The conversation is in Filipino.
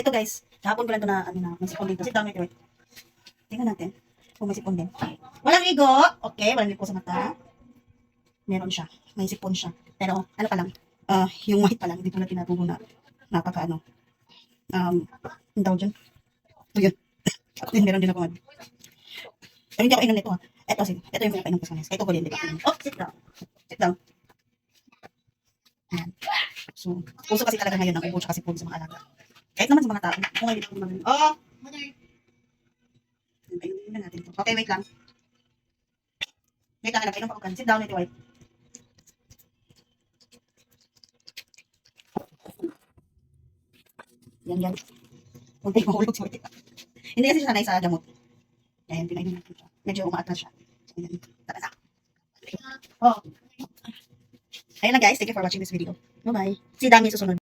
Ito guys, kahapon ko lang ito na, may sipon dito. Sit down, wait. Tingnan natin kung may sipon din. Walang igo. Okay, walang igo sa mata. Meron siya. May sipon siya. Pero, ano pa lang, yung white pa lang, hindi tulad tinatubo na napaka ang tawag dyan. Ito yun. Ako din, meron din ako. Pero hindi ako inom nito ha. Ito yung pinapainom ko sa kanya. Ito ko din, di ba? Oh, sit down. Sit down. Ayan. So, puso kasi talaga ngayon ang ubo tsaka sipon sa mga alaga. Kahit naman sa mga tao. Kung ngayon ako naman. Oh! Painumin na natin ito. Okay, wait lang. Wait lang, painom ako kan. Sit down, Lady White. Yan. Kunti mahulog si White. Hindi kasi siya sanay sa gamot. Ayan, pinainom natin siya. Medyo umaatras siya. So, ayan. Tara na. Oh. Ayun na guys, thank you for watching this video. Bye-bye. See you dami susunod.